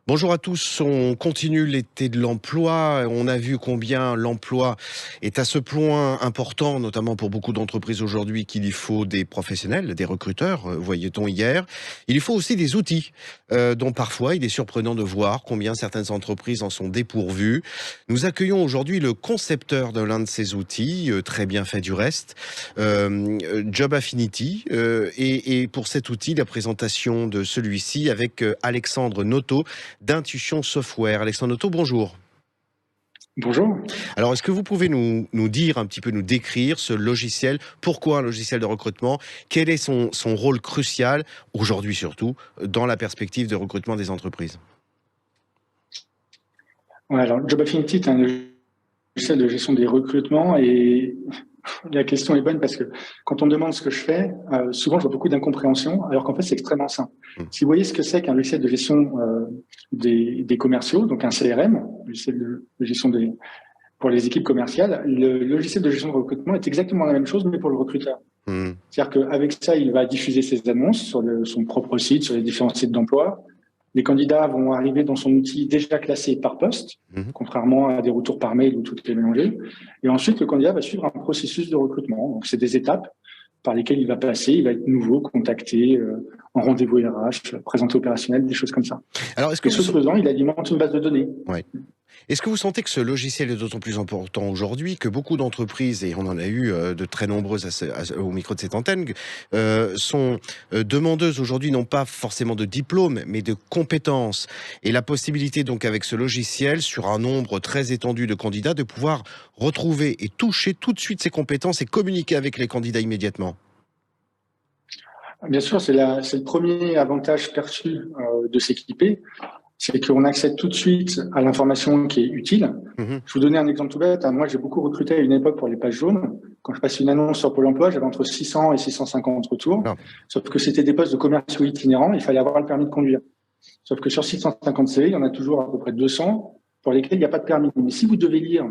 Bonjour à tous, on continue l'été de l'emploi. On a vu combien l'emploi est à ce point important, notamment pour beaucoup d'entreprises aujourd'hui, qu'il y faut des professionnels, des recruteurs, voyait-on hier. Il y faut aussi des outils, dont parfois il est surprenant de voir combien certaines entreprises en sont dépourvues. Nous accueillons aujourd'hui le concepteur de l'un de ces outils, très bien fait du reste, Job Affinity. Et pour cet outil, la présentation de celui-ci avec Alexandre Noto, d'Intuition Software. Alexandre Noto, bonjour. Bonjour. Alors, est-ce que vous pouvez nous dire un petit peu, nous décrire ce logiciel? Pourquoi un logiciel de recrutement? Quel est son rôle crucial, aujourd'hui surtout, dans la perspective de recrutement des entreprises? Ouais, alors, Job Affinity est un logiciel de gestion des recrutements et la question est bonne parce que quand on me demande ce que je fais, souvent je vois beaucoup d'incompréhension, alors qu'en fait c'est extrêmement simple. Hmm. Si vous voyez ce que c'est qu'un logiciel de gestion des commerciaux, donc un CRM, logiciel de gestion pour les équipes commerciales, le logiciel de gestion de recrutement est exactement la même chose, mais pour le recruteur. Hmm. C'est-à-dire qu'avec ça, il va diffuser ses annonces sur son propre site, sur les différents sites d'emploi. Les candidats vont arriver dans son outil déjà classé par poste, Hmm. contrairement à des retours par mail où tout est mélangé. Et ensuite, le candidat va suivre un processus de recrutement. Donc, c'est des étapes par lesquelles il va passer. Il va être nouveau, contacté, en rendez-vous RH, présenté opérationnel, des choses comme ça. Alors, Et ce faisant, il alimente une base de données. Ouais. Est-ce que vous sentez que ce logiciel est d'autant plus important aujourd'hui que beaucoup d'entreprises, et on en a eu de très nombreuses au micro de cette antenne, sont demandeuses aujourd'hui, non pas forcément de diplôme, mais de compétences. Et la possibilité donc avec ce logiciel, sur un nombre très étendu de candidats, de pouvoir retrouver et toucher tout de suite ces compétences et communiquer avec les candidats immédiatement? Bien sûr, c'est le premier avantage perçu de s'équiper, c'est qu'on accède tout de suite à l'information qui est utile. Mhm. Je vous donner un exemple tout bête. Moi, j'ai beaucoup recruté à une époque pour les pages jaunes. Quand je passais une annonce sur Pôle emploi, j'avais entre 600 et 650 retours. Alors, Sauf que c'était des postes de commerciaux itinérants. Il fallait avoir le permis de conduire. Sauf que sur 650 CV, il y en a toujours à peu près 200 pour lesquels il n'y a pas de permis. Mais si vous devez lire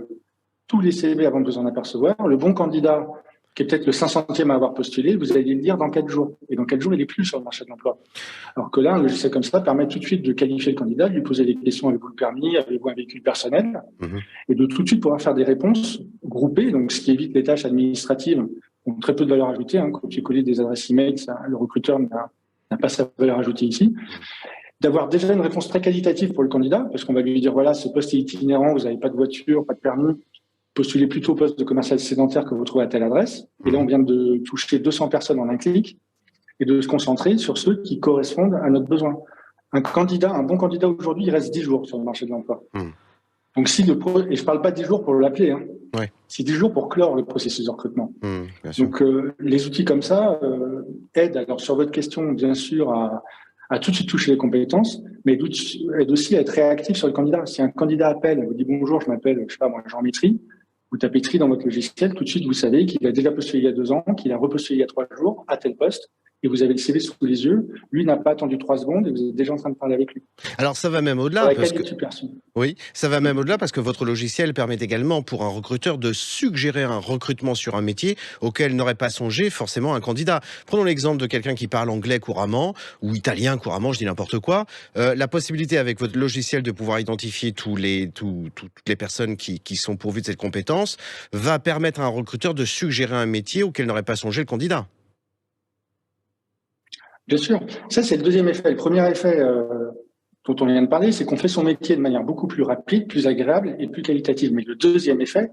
tous les CV avant de vous en apercevoir, le bon candidat, qui est peut-être le 500e à avoir postulé, vous allez le lire dans 4 jours. Et dans 4 jours, il n'est plus sur le marché de l'emploi. Alors que là, un logiciel comme ça permet tout de suite de qualifier le candidat, de lui poser des questions: avez-vous le permis, avez-vous un véhicule personnel, mhm. et de tout de suite pouvoir faire des réponses groupées, donc ce qui évite les tâches administratives qui ont très peu de valeur ajoutée. Copier-coller des adresses email, le recruteur n'a pas sa valeur ajoutée ici. D'avoir déjà une réponse très qualitative pour le candidat, parce qu'on va lui dire, voilà, ce poste est itinérant, vous n'avez pas de voiture, pas de permis, postulez plutôt au poste de commercial sédentaire que vous trouvez à telle adresse. Et là, on vient de toucher 200 personnes en un clic et de se concentrer sur ceux qui correspondent à notre besoin. Un bon candidat aujourd'hui, il reste 10 jours sur le marché de l'emploi. Mhm. Donc, et je ne parle pas 10 jours pour l'appeler, Ouais. c'est 10 jours pour clore le processus de recrutement. Bien sûr. Donc, les outils comme ça aident, alors sur votre question, bien sûr, à tout de suite toucher les compétences, mais aident aussi à être réactif sur le candidat. Si un candidat appelle, vous dit bonjour, je m'appelle, je sais pas moi, Jean Métry, vous tapez Tri dans votre logiciel, tout de suite vous savez qu'il a déjà postulé il y a 2 ans, qu'il a repostulé il y a 3 jours à tel poste, et vous avez le CV sous les yeux. Lui n'a pas attendu 3 secondes et vous êtes déjà en train de parler avec lui. Alors ça va même Sur au-delà la parce que qualité perçue. oui, ça va même au-delà parce que votre logiciel permet également pour un recruteur de suggérer un recrutement sur un métier auquel n'aurait pas songé forcément un candidat. Prenons l'exemple de quelqu'un qui parle anglais couramment ou italien couramment, je dis n'importe quoi. La possibilité avec votre logiciel de pouvoir identifier toutes les personnes qui sont pourvues de cette compétence va permettre à un recruteur de suggérer un métier auquel n'aurait pas songé le candidat. Bien sûr, ça c'est le deuxième effet. Le premier effet dont on vient de parler, c'est qu'on fait son métier de manière beaucoup plus rapide, plus agréable et plus qualitative. Mais le deuxième effet,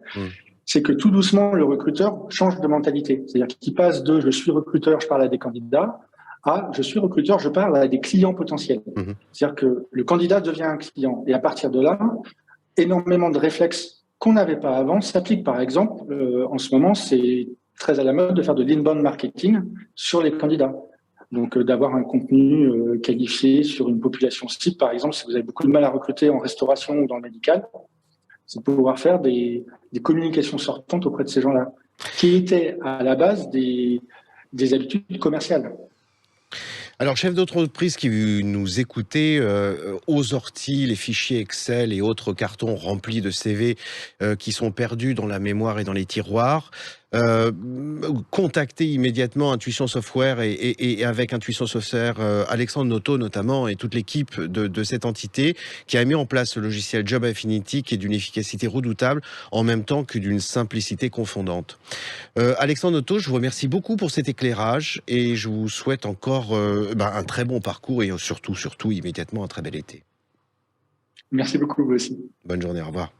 c'est que tout doucement, le recruteur change de mentalité. C'est-à-dire qu'il passe de je suis recruteur, je parle à des candidats, à je suis recruteur, je parle à des clients potentiels. Mhm. C'est-à-dire que le candidat devient un client. Et à partir de là, énormément de réflexes qu'on n'avait pas avant s'appliquent. Par exemple, en ce moment, c'est très à la mode de faire de l'inbound marketing sur les candidats. Donc, d'avoir un contenu qualifié sur une population cible, par exemple, si vous avez beaucoup de mal à recruter en restauration ou dans le médical, c'est de pouvoir faire des communications sortantes auprès de ces gens-là, qui étaient à la base des habitudes commerciales. Alors, chef d'entreprise qui nous écoutez, aux orties, les fichiers Excel et autres cartons remplis de CV qui sont perdus dans la mémoire et dans les tiroirs, euh, contacter immédiatement Intuition Software et avec Intuition Software, Alexandre Noto notamment et toute l'équipe de cette entité qui a mis en place ce logiciel Job Affinity qui est d'une efficacité redoutable en même temps que d'une simplicité confondante. Alexandre Noto, je vous remercie beaucoup pour cet éclairage et je vous souhaite encore un très bon parcours et surtout immédiatement un très bel été. Merci beaucoup, vous aussi. Bonne journée, au revoir.